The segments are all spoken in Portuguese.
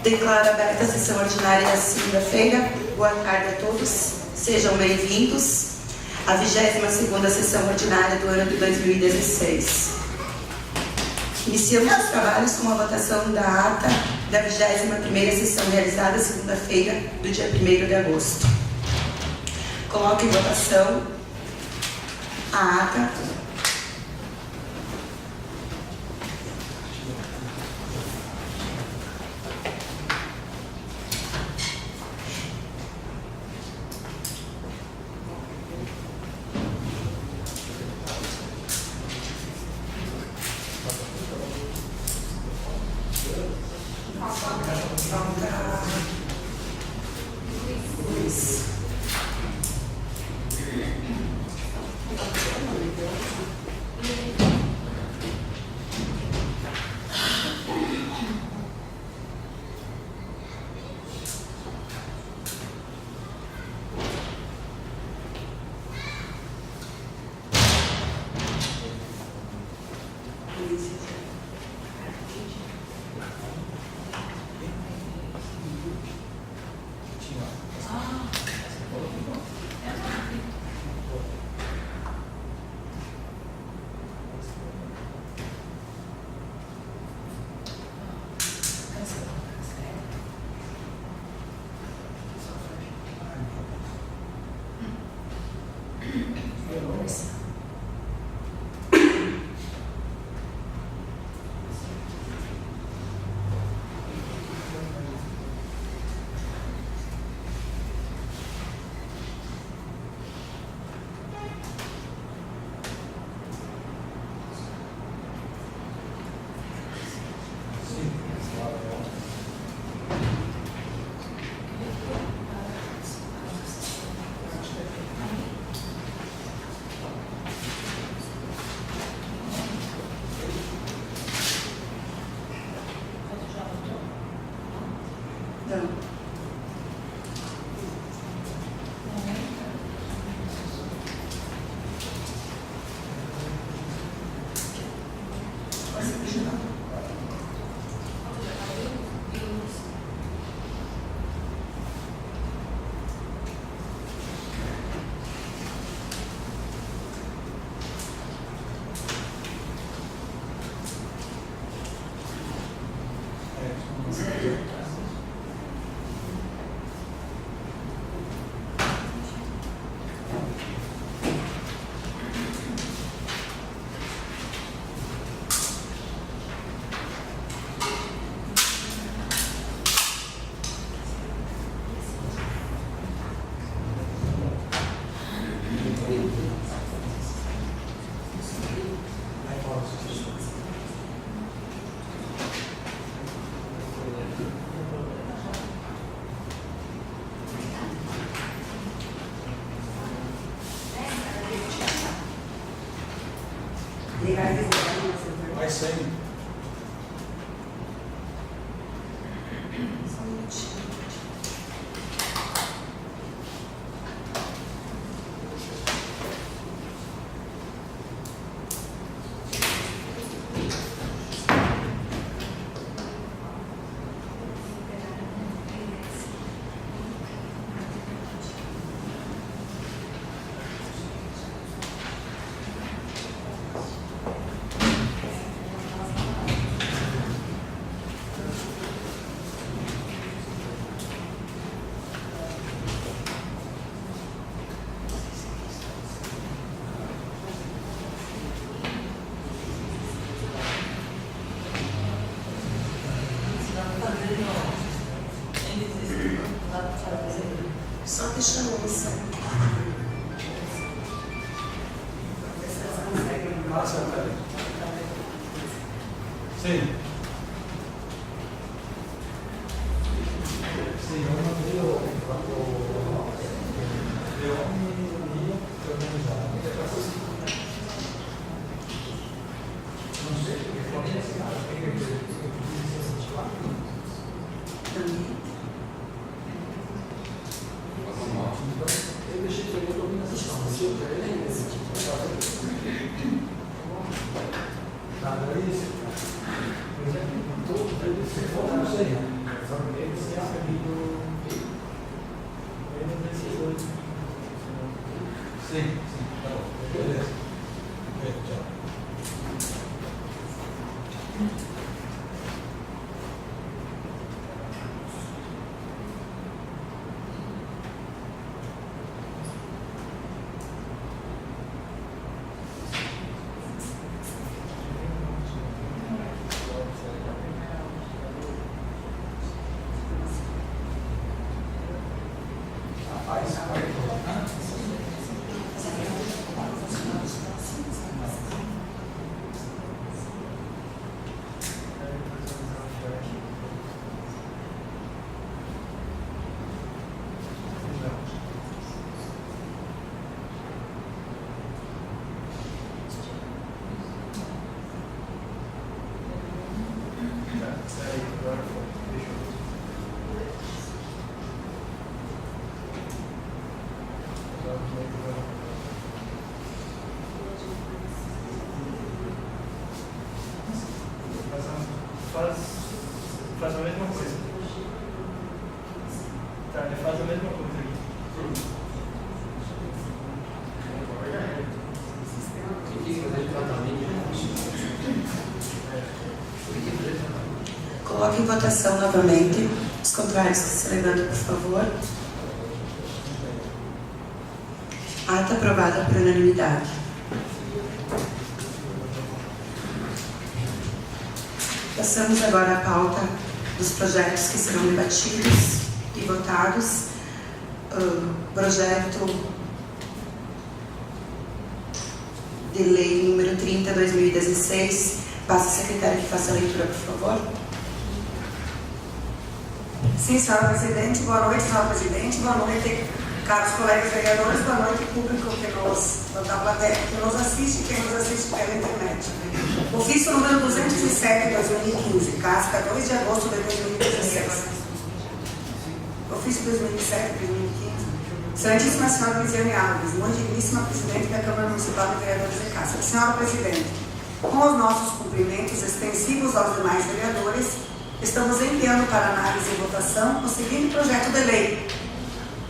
Declaro aberta a sessão ordinária da segunda-feira. Boa tarde a todos. Sejam bem-vindos à 22ª sessão ordinária do ano de 2016. Iniciamos os trabalhos com a votação da ata da 21ª sessão realizada segunda-feira, do dia 1º de agosto. Coloco em votação a ata. Vai sem. Só deixa a moça. Sim. Sim, tá bom. Beleza. Tchau. Faz a mesma coisa. Tá, ele faz a mesma coisa aqui. Coloque em votação novamente. Os contrários que se levantem, por favor. Ata aprovada por unanimidade. Passamos agora à pauta dos projetos que serão debatidos e votados. Projeto de lei número 30/2016. Passa a secretária que faça a leitura, por favor. Sim, senhora Presidente. Boa noite, senhora Presidente. Boa noite, caros colegas vereadores. Boa noite, público da plateia que nos assiste e quem nos assiste pela internet. Ofício número 207/2015, casca 2 de agosto de 2016. Ofício 2007/2015. Excelentíssima senhora Lisiane Alves, muito digníssima Presidente da Câmara Municipal de Vereadores de Casca. Senhora Presidente, com os nossos cumprimentos extensivos aos demais vereadores, estamos enviando para análise e votação o seguinte projeto de lei.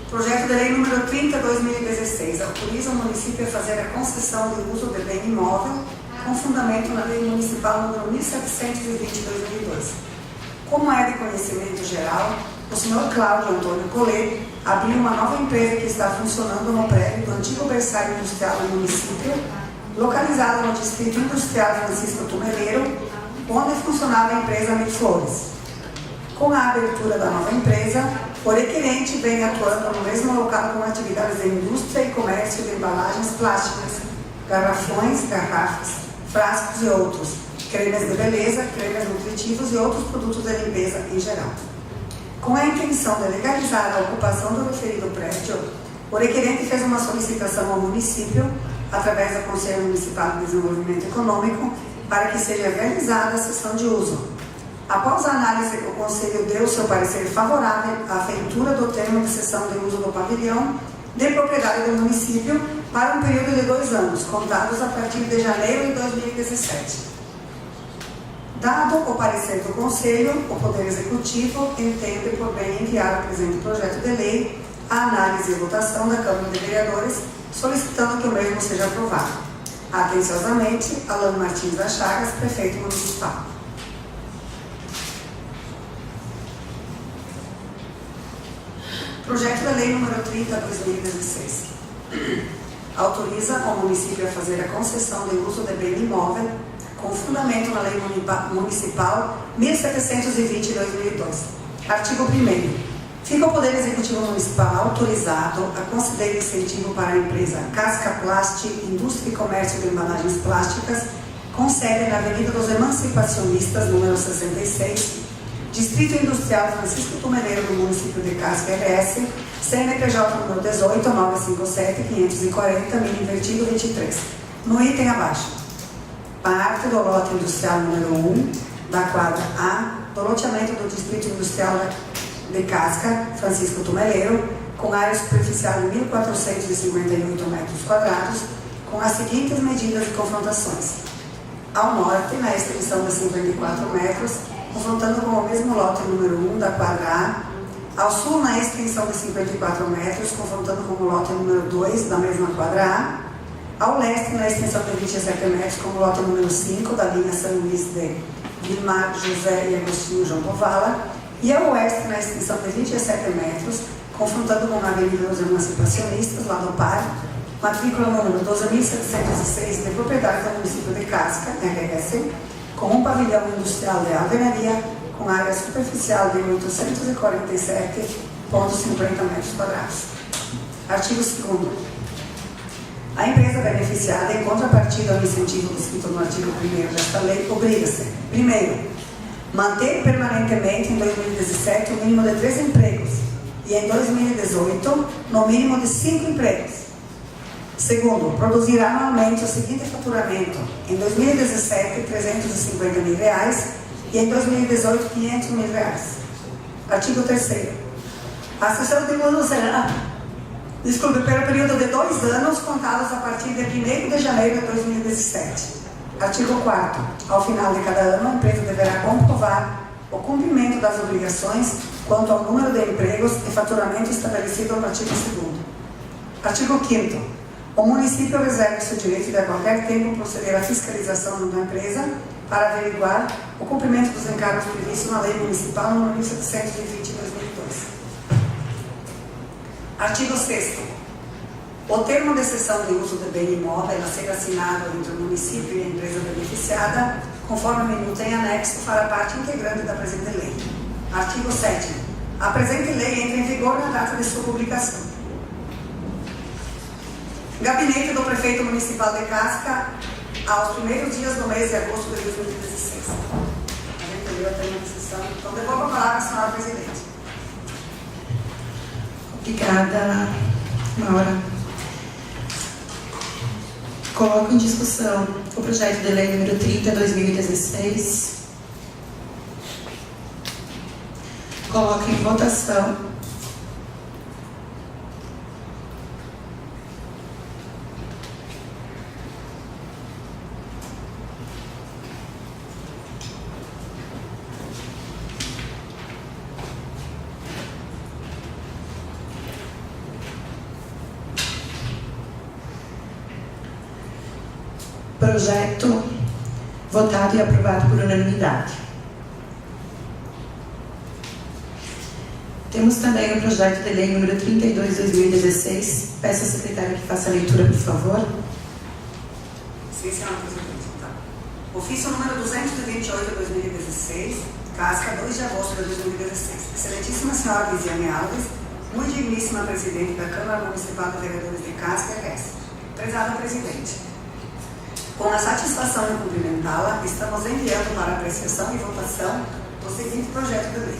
Projeto de lei número 30/2016 autoriza o município a fazer a concessão de uso de bem imóvel com fundamento na lei municipal número 1720/2002. Como é de conhecimento geral, o senhor Cláudio Antônio Collet abriu uma nova empresa que está funcionando no prédio do antigo berçário industrial do município, localizado no Distrito Industrial Francisco Tumeleiro, onde funcionava a empresa Midflores. Com a abertura da nova empresa, o requerente vem atuando no mesmo local com atividades de indústria e comércio de embalagens plásticas, garrafões, garrafas, frascos e outros, cremes de beleza, cremes nutritivos e outros produtos de limpeza em geral. Com a intenção de legalizar a ocupação do referido prédio, o requerente fez uma solicitação ao município, através do Conselho Municipal de Desenvolvimento Econômico, para que seja realizada a cessão de uso. Após a análise, o Conselho deu seu parecer favorável à feitura do termo de cessão de uso do pavilhão de propriedade do município para um período de 2 anos, contados a partir de janeiro de 2017. Dado o parecer do Conselho, o Poder Executivo entende por bem enviar o presente projeto de lei à análise e votação da Câmara de Vereadores, solicitando que o mesmo seja aprovado. Atenciosamente, Alan Martins das Chagas, Prefeito Municipal. Projeto de lei número 30/2016. Autoriza o município a fazer a concessão de uso de bem imóvel com fundamento na Lei Municipal 1720/2002. Artigo 1º. Fica o Poder Executivo Municipal autorizado a conceder incentivo para a empresa Casca Plast, Indústria e Comércio de Embalagens Plásticas, com sede na Avenida dos Emancipacionistas, número 66, Distrito Industrial Francisco Tumeleiro, do município de Casca RS, CNPJ número 18-957-540, mini invertido 23. No item abaixo, parte do lote industrial número 1, da quadra A, do loteamento do Distrito Industrial de Casca, Francisco Tumeleiro, com área superficial de 1.458 metros quadrados, com as seguintes medidas e confrontações. Ao norte, na extensão de 54 metros, confrontando com o mesmo lote número 1 da quadra A, Ao sul, na extensão de 54 metros, confrontando com o lote número 2 da mesma quadra A. Ao leste, na extensão de 27 metros, com o lote número 5 da linha São Luís de Vilmar, José e Agostinho João Povala. E ao oeste, na extensão de 27 metros, confrontando com a Avenida dos Emancipacionistas, lá do Par, matrícula número 12.706, de propriedade do município de Casca, RS, com um pavilhão industrial de alvenaria, com área superficial de 847,50 metros quadrados. Artigo 2º. A empresa beneficiada, em contrapartida ao incentivo descrito no artigo 1º desta lei, obriga-se, primeiro, manter permanentemente em 2017 o mínimo de 3 empregos e em 2018 no mínimo de 5 empregos. Segundo, produzir anualmente o seguinte faturamento: em 2017, R$350 mil e em 2018, R$500 mil. Artigo 3º. A cessão de uso será, pelo período de 2 anos, contados a partir de 1º de janeiro de 2017. Artigo 4º. Ao final de cada ano, a empresa deverá comprovar o cumprimento das obrigações quanto ao número de empregos e faturamento estabelecido no artigo 2º. Artigo 5º. O município reserva-se o direito de a qualquer tempo proceder à fiscalização da empresa para averiguar o cumprimento dos encargos previstos na Lei Municipal nº 1720 de 2002. Artigo 6º. O termo de cessão de uso de bem imóvel a ser assinado entre o município e a empresa beneficiada, conforme a minuta em anexo, fará parte integrante da presente lei. Artigo 7º. A presente lei entra em vigor na data de sua publicação. Gabinete do Prefeito Municipal de Casca, aos primeiros dias do mês de agosto de 2016. A gente leu a termo de sessão. Então, devolvo a palavra à senhora presidente. Obrigada, Maura. Coloco em discussão o projeto de lei número 30/2016. Coloco em votação. Projeto votado e aprovado por unanimidade. Temos também o projeto de lei número 32/2016. Peço à secretária que faça a leitura, por favor. Sim, senhora presidente. Tá. Ofício número 228/2016, Casca, 2 de agosto de 2016. Excelentíssima senhora Lisiane Alves, muito digníssima presidente da Câmara Municipal de Vereadores de Casca, RS. Prezada presidente, com a satisfação em cumprimentá-la, estamos enviando para apreciação e votação o seguinte projeto de lei.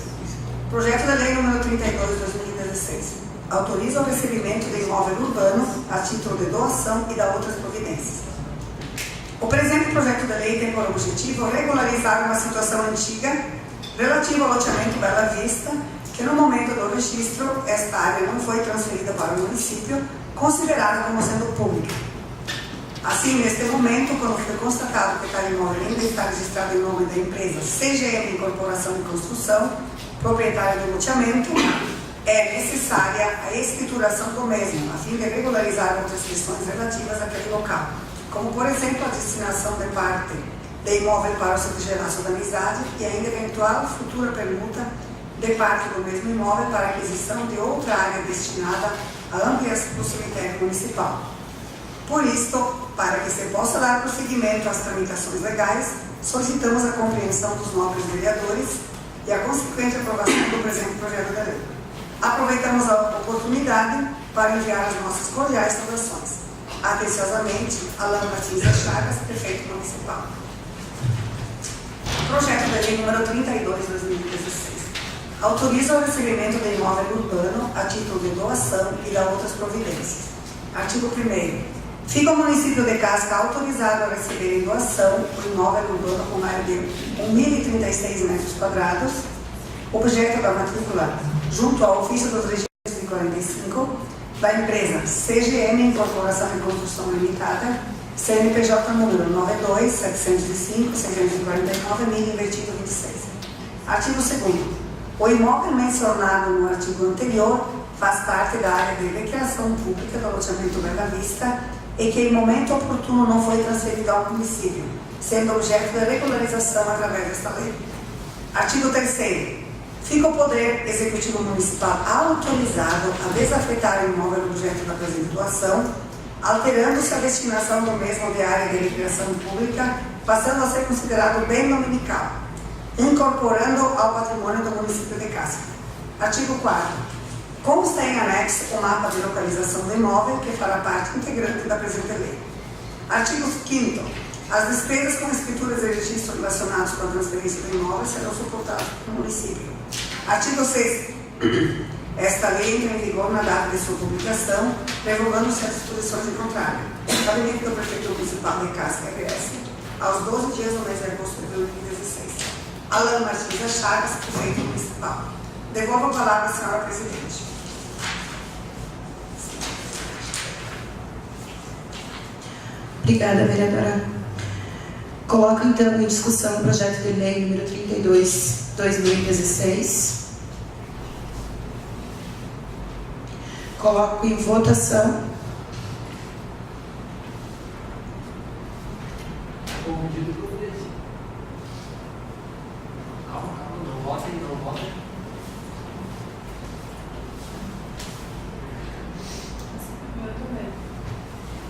Projeto de lei número 32/2016. Autoriza o recebimento de imóvel urbano a título de doação e da outras providências. O presente projeto de lei tem por objetivo regularizar uma situação antiga relativa ao loteamento Bela Vista, que no momento do registro, esta área não foi transferida para o município, considerada como sendo pública. Assim, neste momento, quando foi constatado que tal imóvel ainda está registrado em nome da empresa CGM Incorporação e Construção, proprietária do loteamento, é necessária a escrituração do mesmo, a fim de regularizar outras questões relativas àquele local, como, por exemplo, a destinação de parte de imóvel para o Secretariado da Amizade e ainda eventual futura permuta de parte do mesmo imóvel para aquisição de outra área destinada à ampliação do cemitério municipal. Por isto, para que se possa dar prosseguimento às tramitações legais, solicitamos a compreensão dos nobres vereadores e a consequente aprovação do presente projeto de lei. Aproveitamos a oportunidade para enviar as nossas cordiais saudações. Atenciosamente, Alain Martins Chagas, Prefeito Municipal. Projeto de lei número 32/2016. Autoriza o recebimento de imóvel urbano a título de doação e da outras providências. Artigo 1º. Fica o município de Casca autorizado a receber em doação o imóvel urbano com área de 1.036 metros quadrados, objeto da matrícula junto ao ofício dos registros de 45 da empresa CGM Incorporação e Construção Limitada, CNPJ número 92.705.649.1000, invertido 26. Artigo 2º. O imóvel mencionado no artigo anterior faz parte da área de recreação pública do loteamento Bela Vista e que em momento oportuno não foi transferido ao município, sendo objeto de regularização através desta lei. Artigo 3º. Fica o Poder Executivo Municipal autorizado a desafetar o imóvel objeto da presente doação, alterando-se a destinação do mesmo de área de recreação pública, passando a ser considerado bem dominical, incorporando ao patrimônio do município de Casca. Artigo 4º. Consta em anexo o mapa de localização do imóvel, que fará parte integrante da presente lei. Artigo 5º. As despesas com escrituras de registro relacionadas com a transferência do imóvel serão suportadas pelo município. Artigo 6º. Esta lei entra em vigor na data de sua publicação, revogando-se as disposições em contrário. Cabimento do Prefeito Municipal de Casca, RS, aos 12 dias do mês de agosto de 2016. Alan Martins Chagas, Prefeito Municipal. Devolvo a palavra à senhora Presidente. Obrigada, vereadora. Coloco então em discussão o projeto de lei número 32/2016. Coloco em votação. Com o pedido de providência. Calma, não votem, não votem.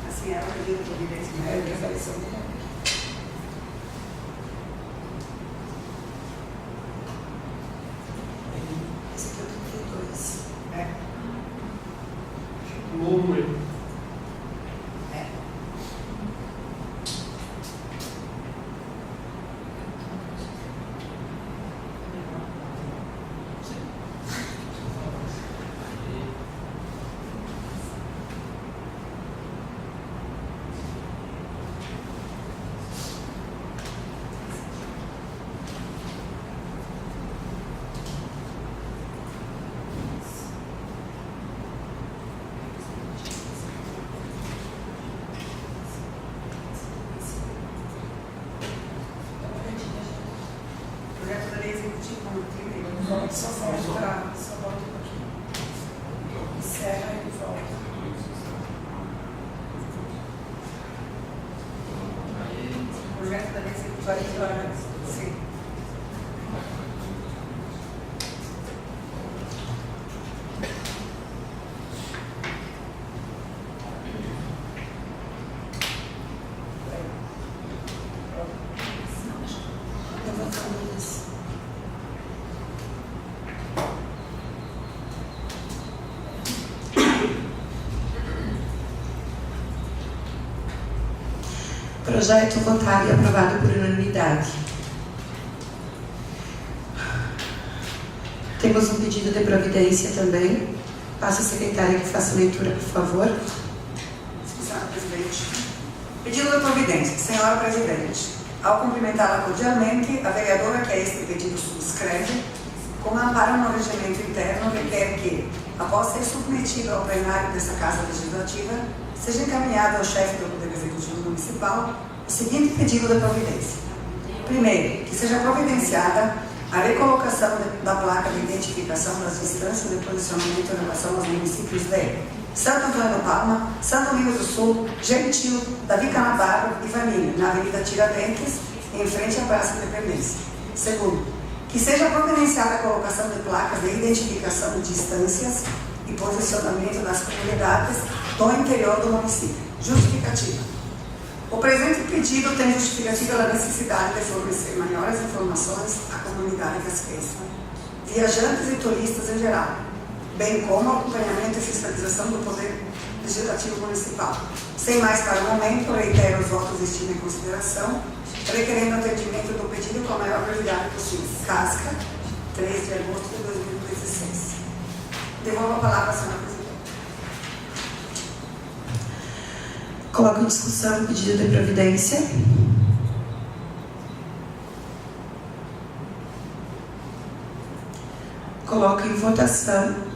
Assim, é o pedido de providência. É, que apareceu no nome. Esse aqui é o 32. É. Pulou um erro. Projeto da lei executiva número 32. Só volta um pouquinho. Encerra e volta. Projeto da lei executiva. Sim. Projeto votado e aprovado por unanimidade. Temos um pedido de providência também. Passo a secretária que faça a leitura, por favor. Senhora Presidente. Pedido de providência. Senhora Presidente, ao cumprimentá-la cordialmente, a vereadora que a este pedido subscreve, com amparo no regimento interno, requer que, após ser submetido ao plenário dessa Casa Legislativa, seja encaminhado ao chefe do Poder Executivo Municipal o seguinte pedido de providência. Primeiro, que seja providenciada a recolocação da placa de identificação das distâncias de posicionamento em relação aos municípios de Santo Antônio do Palma, Santo Livre do Sul, Gentil, Davi Canabarro e Vanille, na Avenida Tiradentes, em frente à Praça de Independência. Segundo, que seja providenciada a colocação de placas de identificação de distâncias e posicionamento das comunidades do interior do município. Justificativa. O presente pedido tem justificativa da necessidade de fornecer maiores informações à comunidade casquense, viajantes e turistas em geral, bem como acompanhamento e fiscalização do Poder Legislativo Municipal. Sem mais para o momento, reitero os votos de estima e consideração, requerendo atendimento do pedido com a maior brevidade possível. Casca, 3 de agosto de 2016. Devolvo a palavra à senhora Presidente. Coloco em discussão o pedido de providência. Coloco em votação.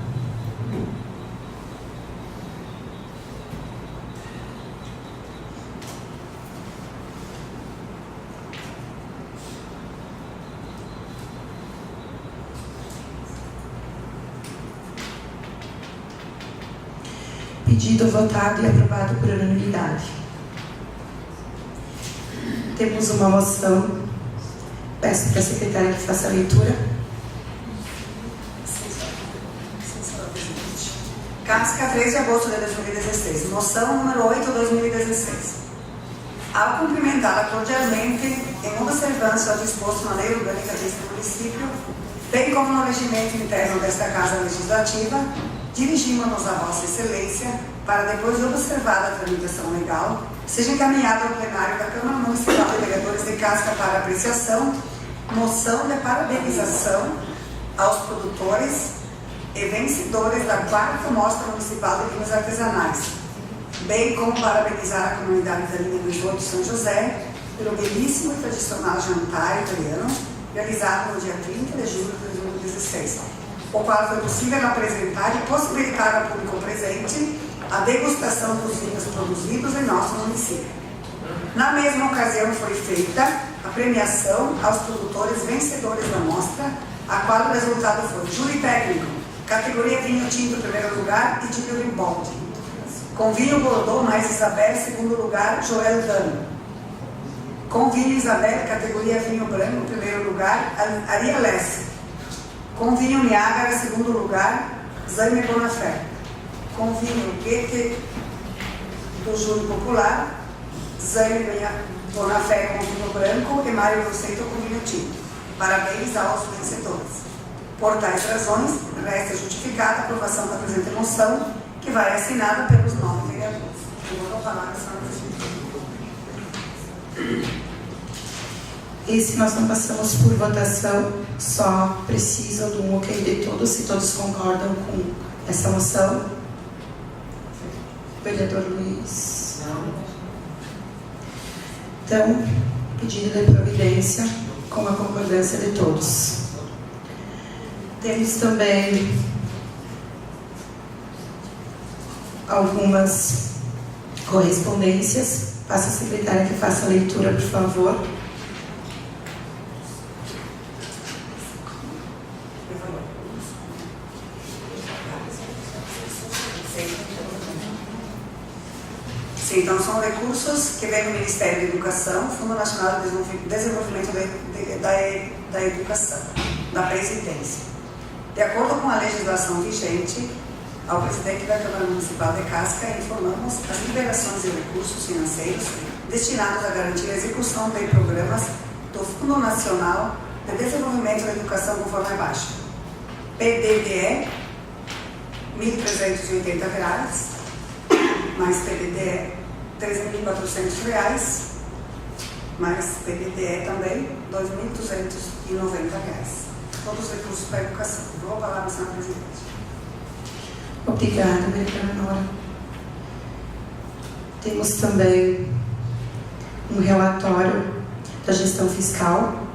pedido votado e aprovado por unanimidade. Temos uma moção. Peço para a secretária que faça a leitura. Casca, 3 de agosto de 2016. Moção número 8/2016. Ao cumprimentá-la cordialmente, em observância ao disposto na lei orgânica deste município, bem como no regimento interno desta Casa Legislativa, dirigimos-nos a Vossa Excelência para, depois de observada a tramitação legal, seja encaminhada ao plenário da Câmara Municipal de Vereadores de Casca para apreciação, moção de parabenização aos produtores e vencedores da 4ª Mostra Municipal de Vinhos Artesanais, bem como parabenizar a comunidade da linha do Esgoto São José pelo belíssimo e tradicional jantar italiano realizado no dia 30 de julho de 2016, o qual foi possível apresentar e possibilitar ao público presente a degustação dos vinhos produzidos em nosso município. Na mesma ocasião foi feita a premiação aos produtores vencedores da mostra, a qual o resultado foi júri técnico, categoria vinho tinto, primeiro lugar, e de Rimbaldi. Com vinho Bordeaux mais Isabel, segundo lugar, Joel Dano. Com vinho Isabel, categoria vinho branco, primeiro lugar, Aria Lessa. Com vinho Niágara, segundo lugar, Zaine Bonafé. Com vinho Goethe do Júri Popular, Zaine Bonafé com vinho branco e Mário Roseto com vinho tinto. Parabéns aos vencedores. Por tais razões, resta justificada a aprovação da presente moção, que vai assinada pelos 9 vereadores. Eu vou falar a senhora presidente. Esse nós não passamos por votação, só preciso do ok de todos, se todos concordam com essa moção. Vereador Luiz. Então, pedido de providência com a concordância de todos. Temos também algumas correspondências. Passo a secretária que faça a leitura, por favor. Sim, então são recursos que vêm do Ministério da Educação, Fundo Nacional de Desenvolvimento da Educação, da Presidência. De acordo com a legislação vigente, ao presidente da Câmara Municipal de Casca, informamos as liberações de recursos financeiros destinados a garantir a execução de programas do Fundo Nacional de Desenvolvimento da Educação conforme abaixo. PDDE, R$ 1.380, mais PDDE, R$ 13.400, mais PDDE também, R$ 2.290. Todos os recursos para a educação. Vou falar, senhora presidente. Obrigada, vereadora Nora. Temos também um relatório da gestão fiscal.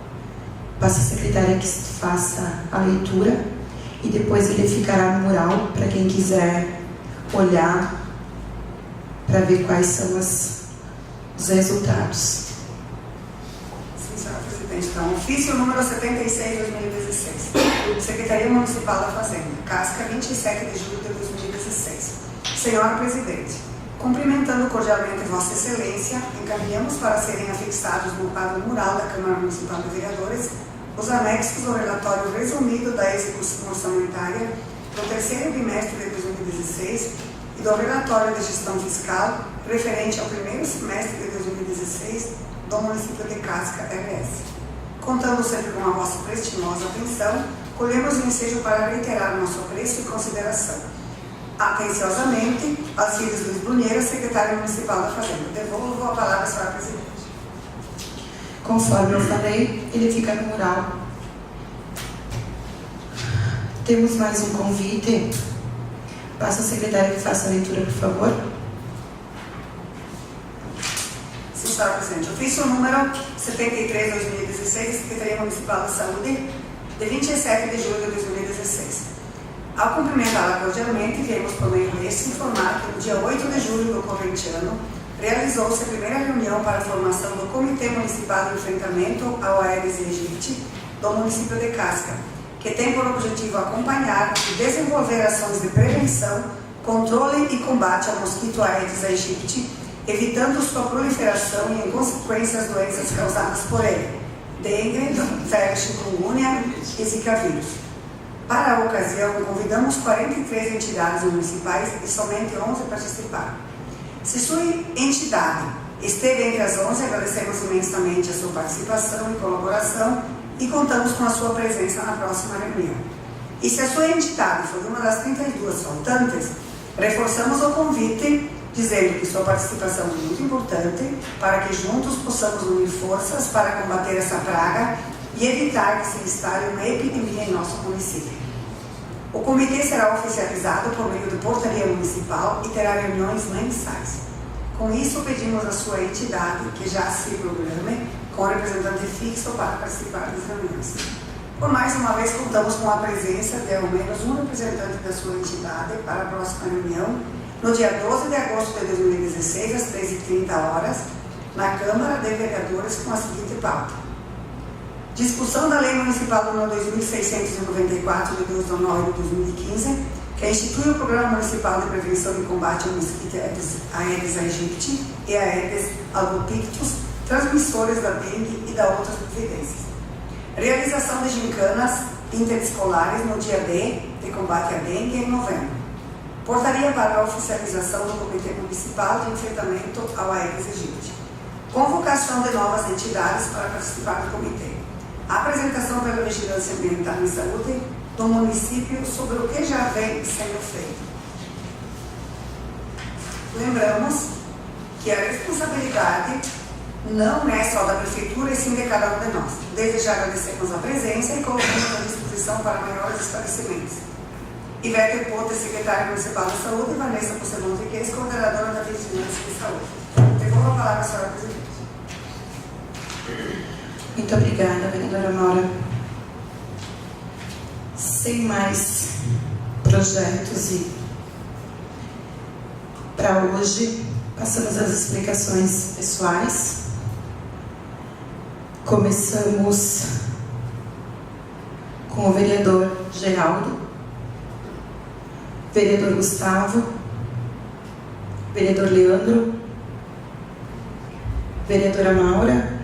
Passo a secretária que faça a leitura e depois ele ficará no mural para quem quiser olhar para ver quais são os resultados. Sim, senhora presidente. Então, ofício número 76/2016. Secretaria Municipal da Fazenda, Casca, 27 de julho de 2016. Senhora presidente, cumprimentando cordialmente Vossa Excelência, encaminhamos para serem afixados no quadro mural da Câmara Municipal de Vereadores os anexos do relatório resumido da execução orçamentária do terceiro bimestre de 2016 e do relatório de gestão fiscal referente ao primeiro semestre de 2016 do município de Casca, RS. Contando sempre com a vossa prestimosa atenção, colhemos o ensejo para reiterar nosso apreço e consideração. Atenciosamente, Alcides Luiz Brunheira, secretário municipal da Fazenda. Devolvo a palavra à senhora presidente. Conforme eu falei, ele fica no mural. Temos mais um convite. Passo a secretária que faça a leitura, por favor. Sim, senhora presidente. Ofício número 73/2016, Secretaria Municipal da Saúde, de 27 de julho de 2016. Ao cumprimentá-la cordialmente, viemos por meio deste informar que no dia 8 de julho do corrente ano, realizou-se a primeira reunião para a formação do Comitê Municipal de Enfrentamento ao Aedes aegypti do município de Casca, que tem por objetivo acompanhar e desenvolver ações de prevenção controle e combate ao mosquito Aedes aegypti, evitando sua proliferação e, em consequência, as doenças causadas por ele, dengue, febre chikungunya e zika vírus. Para a ocasião, convidamos 43 entidades municipais e somente 11 participaram. Se sua entidade esteve entre as 11, agradecemos imensamente a sua participação e colaboração e contamos com a sua presença na próxima reunião. E se a sua entidade for uma das 32 faltantes, reforçamos o convite, dizendo que sua participação é muito importante para que juntos possamos unir forças para combater essa praga e evitar que se instale uma epidemia em nosso município. O comitê será oficializado por meio de portaria municipal e terá reuniões mensais. Com isso, pedimos à sua entidade que já se programe com representante fixo para participar das reuniões. Por mais uma vez, contamos com a presença de ao menos um representante da sua entidade para a próxima reunião, no dia 12 de agosto de 2016, às 13h30, na Câmara de Vereadores, com a seguinte pauta: discussão da Lei Municipal nº 2694, de 2 de novembro de 2015, que institui o Programa Municipal de Prevenção e Combate ao Mosquito Aedes aegypti e Aedes albopictus, transmissores da dengue e da outras providências. Realização de gincanas interescolares no dia D de combate à dengue em novembro. Portaria para a oficialização do Comitê Municipal de Enfrentamento ao Aedes aegypti. Convocação de novas entidades para participar do comitê. Apresentação pela Vigilância Ambiental e Saúde do município sobre o que já vem sendo feito. Lembramos que a responsabilidade não é só da Prefeitura, e sim de cada um de nós. Desde já agradecemos a presença e colocamos à disposição para maiores esclarecimentos. Ivete Pote, secretária municipal de saúde, e Vanessa Pocelon Riquez, coordenadora da Vigilância de Saúde. Devolvo a palavra à senhora presidente. Muito obrigada, vereadora Maura. Sem mais projetos e para hoje, passamos às explicações pessoais. Começamos com o vereador Geraldo, vereador Gustavo, vereador Leandro, vereadora Maura.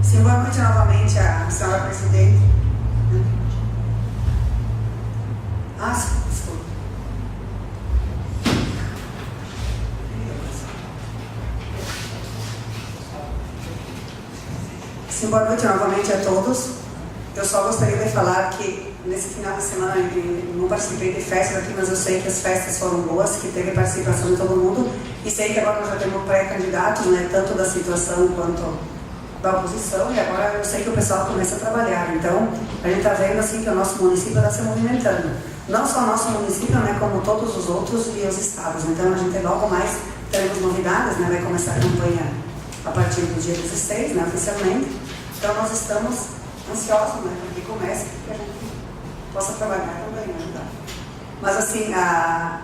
Sim, boa noite novamente à senhora presidente. Desculpa. Sim, boa noite novamente a todos. Eu só gostaria de falar que nesse final de semana eu não participei de festas aqui, mas eu sei que as festas foram boas, que teve participação de todo mundo, e sei que agora nós já temos pré-candidatos, né, tanto da situação quanto da oposição, e agora eu sei que o pessoal começa a trabalhar. Então, a gente está vendo assim que o nosso município está se movimentando. Não só o nosso município, né, como todos os outros e os estados. Então, a gente logo mais teremos novidades, né, vai começar a campanha a partir do dia 16, né, oficialmente. Então, nós estamos ansiosos, né, para que comece, para que a gente possa trabalhar também, né? Mas, assim, a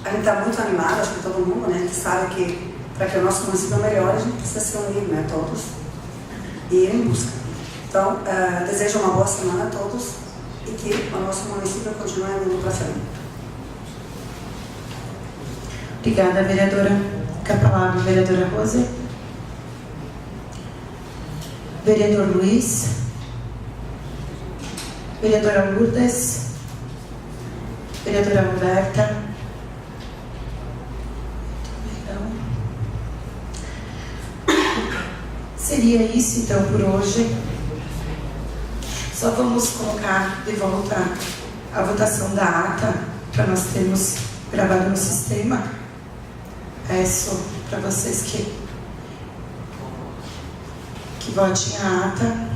gente está muito animado, acho que todo mundo, né, a gente sabe que para que o nosso município melhore, a gente precisa se unir, né, todos, e ir em busca. Então, desejo uma boa semana a todos e que o nosso município continue indo para frente. Obrigada, vereadora. Com a palavra, vereadora Rose. Vereador Luiz. Vereadora Lourdes. Vereadora Roberta. Seria isso então por hoje. Só vamos colocar de volta a votação da ata para nós termos gravado no sistema. Peço para vocês que votem a ata.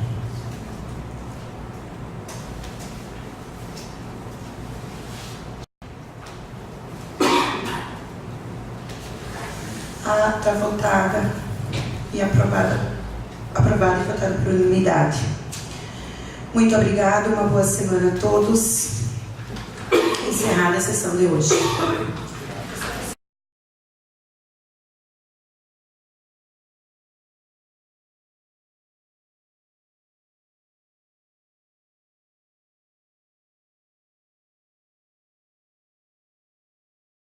A ata votada e aprovada e votada por unanimidade. Muito obrigada, uma boa semana a todos. Encerrada a sessão de hoje.